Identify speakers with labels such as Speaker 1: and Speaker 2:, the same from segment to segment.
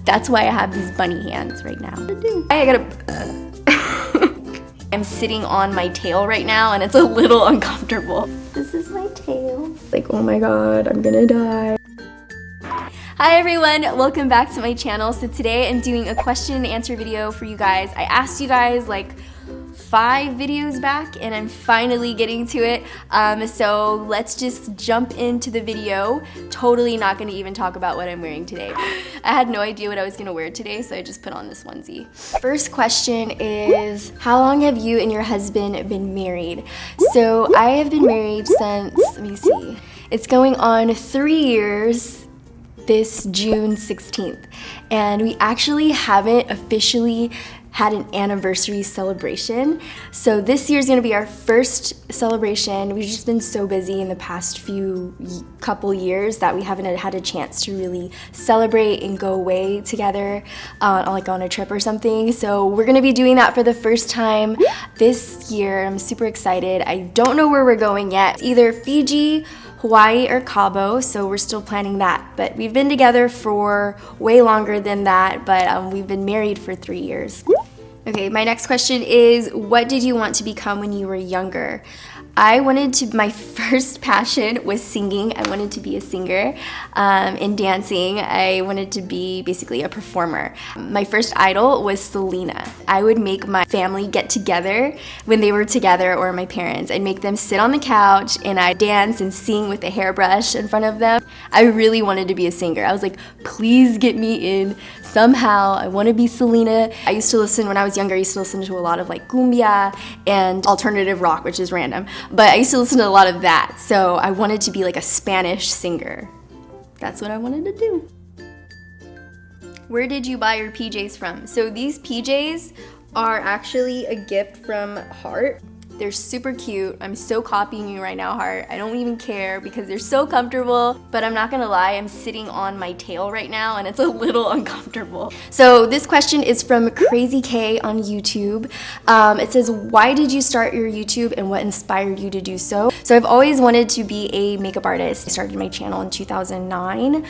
Speaker 1: That's why I have these bunny hands right now. I gotta... I'm sitting on my tail right now and it's a little uncomfortable. This is my tail. Like, oh my god, I'm gonna die. Hi everyone, welcome back to my channel. So today I'm doing a question and answer video for you guys. I asked you guys like 5 videos back and I'm finally getting to it. So let's just jump into the video. Totally not gonna even talk about what I'm wearing today. I had no idea what I was gonna wear today, so I just put on this onesie. First question is, how long have you and your husband been married? So I have been married since, let me see, it's going on 3 years this June 16th. And we actually haven't officially had an anniversary celebration. So this year's gonna be our first celebration. We've just been so busy in the past couple years that we haven't had a chance to really celebrate and go away together, like on a trip or something. So we're gonna be doing that for the first time this year. I'm super excited. I don't know where we're going yet. It's either Fiji, Hawaii, or Cabo, so we're still planning that. But we've been together for way longer than that, but we've been married for 3 years. Okay, my next question is, what did you want to become when you were younger? My first passion was singing. I wanted to be a singer and dancing. I wanted to be basically a performer. My first idol was Selena. I would make my family get together when they were together, or my parents. I'd make them sit on the couch and I'd dance and sing with a hairbrush in front of them. I really wanted to be a singer. I was like, please get me in somehow. I want to be Selena. When I was younger, I used to listen to a lot of like cumbia and alternative rock, which is random. But I used to listen to a lot of that, so I wanted to be like a Spanish singer. That's what I wanted to do. Where did you buy your PJs from? So these PJs are actually a gift from Heart. They're super cute. I'm so copying you right now, Heart. I don't even care because they're so comfortable, but I'm not gonna lie, I'm sitting on my tail right now and it's a little uncomfortable. So this question is from Crazy K on YouTube. It says, why did you start your YouTube and what inspired you to do so? So I've always wanted to be a makeup artist. I started my channel in 2009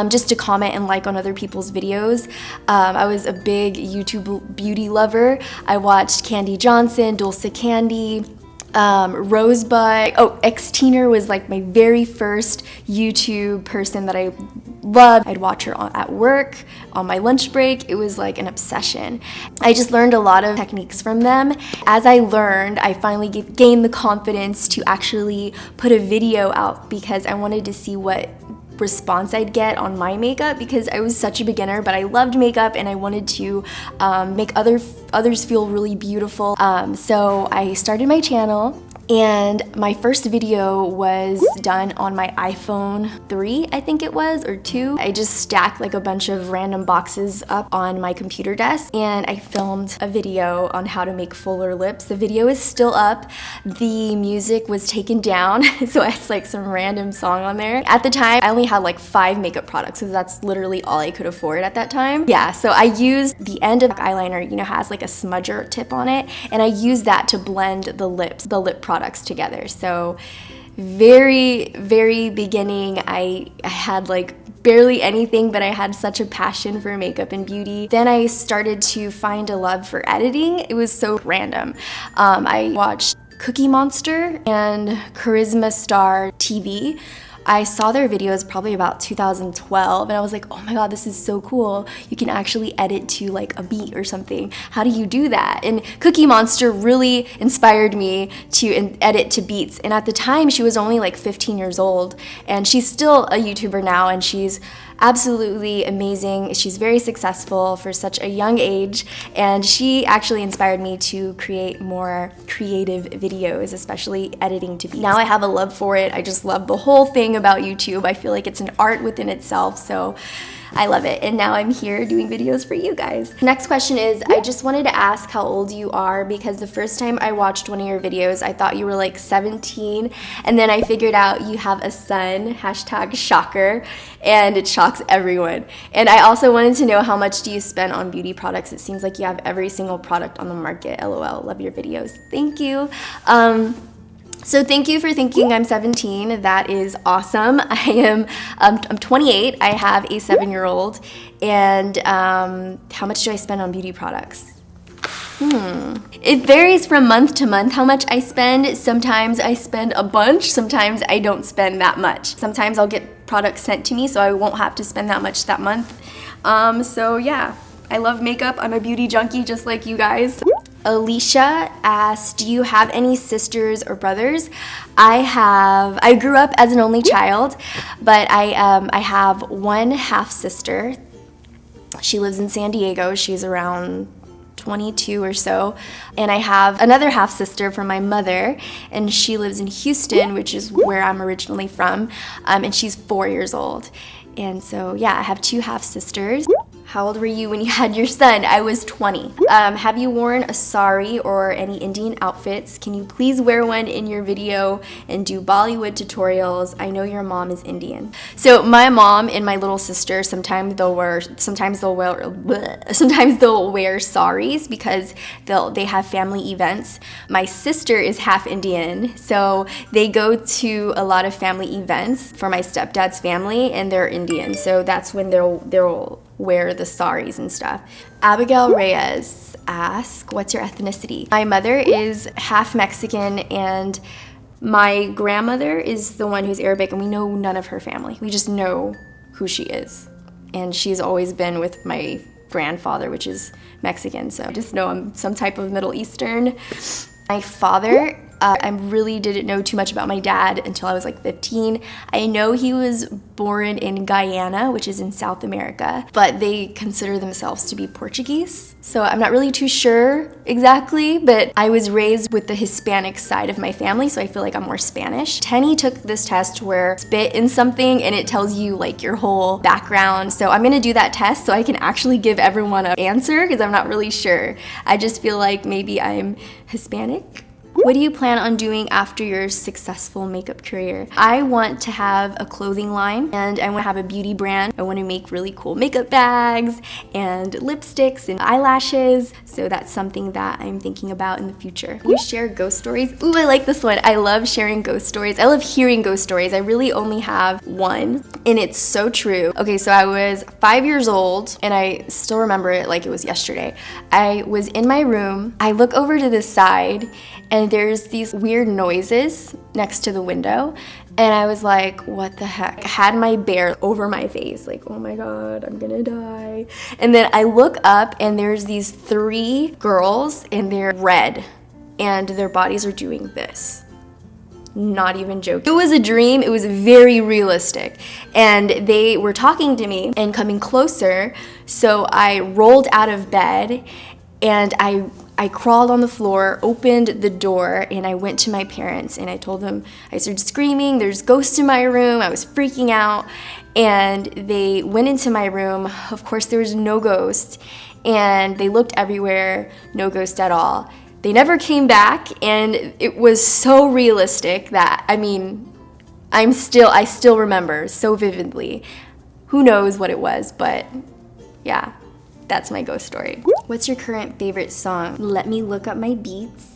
Speaker 1: just to comment and like on other people's videos. I was a big YouTube beauty lover. I watched Candy Johnson, Dulce Candy, Rosebud. Oh, X-Teener was like my very first YouTube person that I loved. I'd watch her at work, on my lunch break. It was like an obsession. I just learned a lot of techniques from them. As I learned, I finally gained the confidence to actually put a video out because I wanted to see what response I'd get on my makeup, because I was such a beginner, but I loved makeup and I wanted to make others feel really beautiful. So I started my channel, and my first video was done on my iPhone 3, I think it was, or 2. I just stacked like a bunch of random boxes up on my computer desk and I filmed a video on how to make fuller lips. The video is still up. The music was taken down, so it's like some random song on there. At the time, I only had like 5 makeup products, so that's literally all I could afford at that time. Yeah, so I used the end of eyeliner, you know, has like a smudger tip on it, and I used that to blend the lip products together. So very beginning, I had like barely anything, but I had such a passion for makeup and beauty. Then I started to find a love for editing. It was so random. I watched Cookie Monster and Charisma Star TV. I saw their videos probably about 2012 and I was like, oh my god, this is so cool. You can actually edit to like a beat or something. How do you do that? And Cookie Monster really inspired me to edit to beats. And at the time, she was only like 15 years old, and she's still a YouTuber now, and she's absolutely amazing. She's very successful for such a young age, and she actually inspired me to create more creative videos, especially editing to beats. Now I have a love for it. I just love the whole thing about YouTube. I feel like it's an art within itself, so I love it. And now I'm here doing videos for you guys. Next question is, I just wanted to ask how old you are, because the first time I watched one of your videos, I thought you were like 17, and then I figured out you have a son, #shocker, and it shocks everyone. And I also wanted to know, how much do you spend on beauty products? It seems like you have every single product on the market. LOL, love your videos. Thank you. So thank you for thinking I'm 17. That is awesome. I'm 28. I have a 7-year-old. And how much do I spend on beauty products? It varies from month to month how much I spend. Sometimes I spend a bunch, sometimes I don't spend that much. Sometimes I'll get products sent to me so I won't have to spend that much that month. So yeah, I love makeup. I'm a beauty junkie just like you guys. Alicia asked, do you have any sisters or brothers? I grew up as an only child, but I have one half sister. She lives in San Diego. She's around 22 or so. And I have another half sister from my mother, and she lives in Houston, which is where I'm originally from, and she's 4 years old. And so yeah, I have 2 half sisters. How old were you when you had your son? I was 20. Have you worn a sari or any Indian outfits? Can you please wear one in your video and do Bollywood tutorials? I know your mom is Indian. So my mom and my little sister, sometimes they'll wear saris because they have family events. My sister is half Indian, so they go to a lot of family events for my stepdad's family, and they're Indian. So that's when they'll wear the saris and stuff. Abigail Reyes asks, what's your ethnicity? My mother is half Mexican, and my grandmother is the one who's Arabic, and we know none of her family. We just know who she is. And she's always been with my grandfather, which is Mexican, so I just know I'm some type of Middle Eastern. My father, I really didn't know too much about my dad until I was like 15. I know he was born in Guyana, which is in South America, but they consider themselves to be Portuguese. So I'm not really too sure exactly, but I was raised with the Hispanic side of my family, so I feel like I'm more Spanish. Tenny took this test where spit in something and it tells you like your whole background. So I'm gonna do that test so I can actually give everyone an answer because I'm not really sure. I just feel like maybe I'm Hispanic. What do you plan on doing after your successful makeup career? I want to have a clothing line, and I want to have a beauty brand. I want to make really cool makeup bags and lipsticks and eyelashes. So that's something that I'm thinking about in the future. You share ghost stories? Ooh, I like this one. I love sharing ghost stories. I love hearing ghost stories. I really only have one, and it's so true. Okay, so I was 5 years old, and I still remember it like it was yesterday. I was in my room. I look over to the side, and there's these weird noises next to the window, and I was like, what the heck? I had my bear over my face, like, oh my god, I'm gonna die. And then I look up, and there's these 3 girls, and they're red, and their bodies are doing this. Not even joking. It was a dream. It was very realistic, and they were talking to me and coming closer, so I rolled out of bed, and I crawled on the floor, opened the door, and I went to my parents, and I told them, I started screaming, there's ghosts in my room. I was freaking out, and they went into my room. Of course, there was no ghost, and they looked everywhere, no ghost at all. They never came back, and it was so realistic that, I mean, I still remember so vividly. Who knows what it was, but yeah. That's my ghost story. What's your current favorite song? Let me look up my Beats.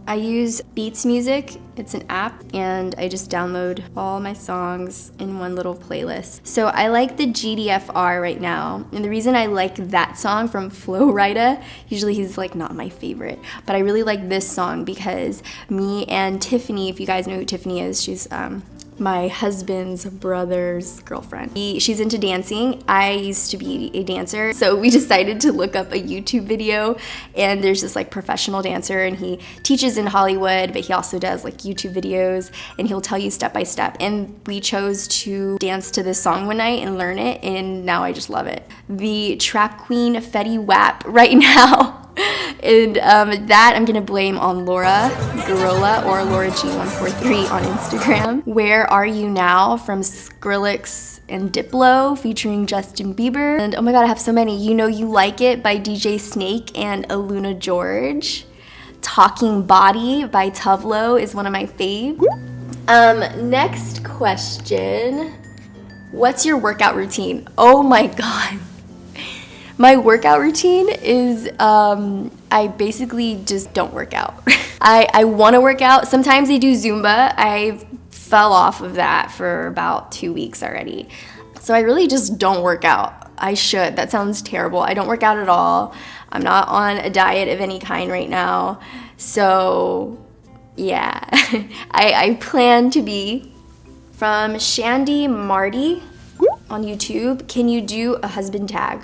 Speaker 1: I use Beats Music. It's an app, and I just download all my songs in one little playlist. So I like the GDFR right now, and the reason I like that song from Flo Rida, usually he's like not my favorite, but I really like this song because me and Tiffany, if you guys know who Tiffany is, she's my husband's brother's girlfriend. She's into dancing. I used to be a dancer, so we decided to look up a YouTube video, and there's this like professional dancer, and he teaches in Hollywood, but he also does like YouTube videos, and he'll tell you step by step. And we chose to dance to this song one night and learn it, and now I just love it. The Trap Queen Fetty Wap right now. And that I'm gonna blame on Laura Gorilla or Laura G143 on Instagram. Where Are You Now from Skrillex and Diplo featuring Justin Bieber. And oh my god, I have so many. You Know You Like It by DJ Snake and Aluna George. Talking Body by Tuvlo is one of my faves. Next question. What's your workout routine? Oh my god. My workout routine is I basically just don't work out. I want to work out. Sometimes I do Zumba. I fell off of that for about 2 weeks already. So I really just don't work out. I should. That sounds terrible. I don't work out at all. I'm not on a diet of any kind right now. So yeah, I plan to be. From Shandy Marty on YouTube, can you do a husband tag?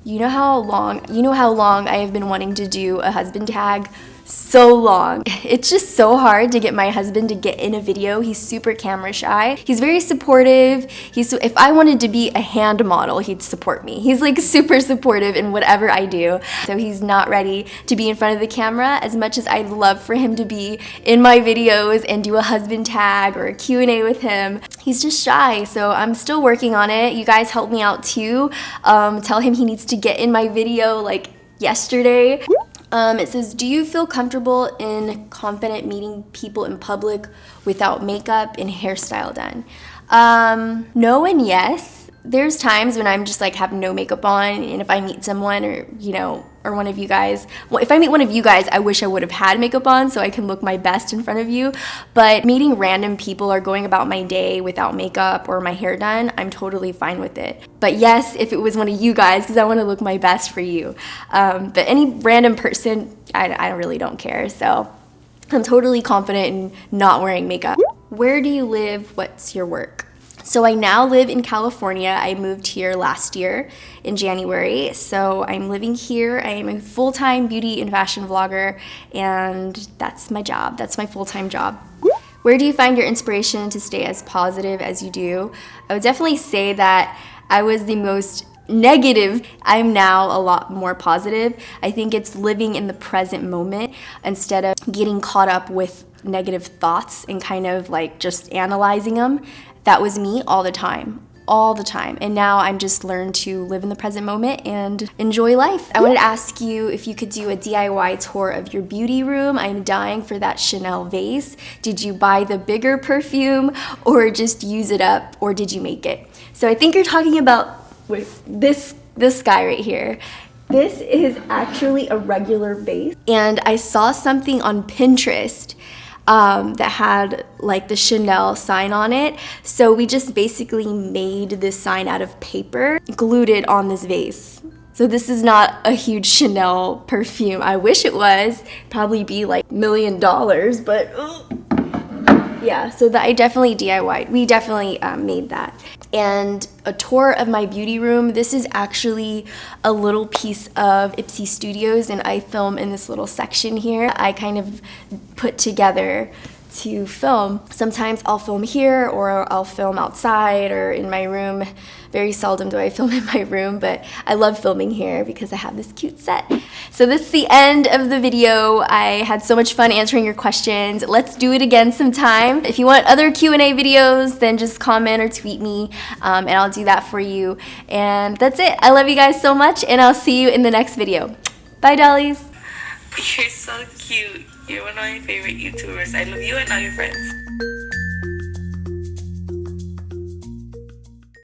Speaker 1: You know how long I have been wanting to do a husband tag? So long. It's just so hard to get my husband to get in a video. He's super camera shy. He's very supportive. If I wanted to be a hand model, he'd support me. He's like super supportive in whatever I do. So he's not ready to be in front of the camera as much as I'd love for him to be in my videos and do a husband tag or a Q&A with him. He's just shy, so I'm still working on it. You guys help me out too. Tell him he needs to get in my video like yesterday. It says, do you feel comfortable and confident meeting people in public without makeup and hairstyle done? No and yes. There's times when I'm just like have no makeup on, and if I meet someone or one of you guys, well, if I meet one of you guys, I wish I would have had makeup on so I can look my best in front of you. But meeting random people or going about my day without makeup or my hair done, I'm totally fine with it. But yes, if it was one of you guys, because I want to look my best for you. But any random person, I really don't care. So I'm totally confident in not wearing makeup. Where do you live? What's your work? So I now live in California. I moved here last year in January. So I'm living here. I am a full-time beauty and fashion vlogger, and that's my job. That's my full-time job. Where do you find your inspiration to stay as positive as you do? I would definitely say that I was the most negative. I'm now a lot more positive. I think it's living in the present moment instead of getting caught up with negative thoughts and kind of like just analyzing them. That was me all the time. And now I'm just learned to live in the present moment and enjoy life. I wanted to ask you if you could do a DIY tour of your beauty room. I'm dying for that Chanel vase. Did you buy the bigger perfume or just use it up, or did you make it? So I think you're talking about this guy right here. This is actually a regular vase, and I saw something on Pinterest that had like the Chanel sign on it. So we just basically made this sign out of paper, glued it on this vase. So this is not a huge Chanel perfume. I wish it was. Probably be like $1 million, but yeah, so that I definitely DIY'd. We definitely made that. And a tour of my beauty room. This is actually a little piece of Ipsy Studios, and I film in this little section here. I kind of put together to film. Sometimes I'll film here, or I'll film outside or in my room. Very seldom do I film in my room, but I love filming here because I have this cute set. So this is the end of the video. I had so much fun answering your questions. Let's do it again sometime. If you want other Q&A videos, then just comment or tweet me, and I'll do that for you. And that's it. I love you guys so much, and I'll see you in the next video. Bye, dollies.
Speaker 2: You're so cute. You're one of my favorite YouTubers. I love you and all your friends.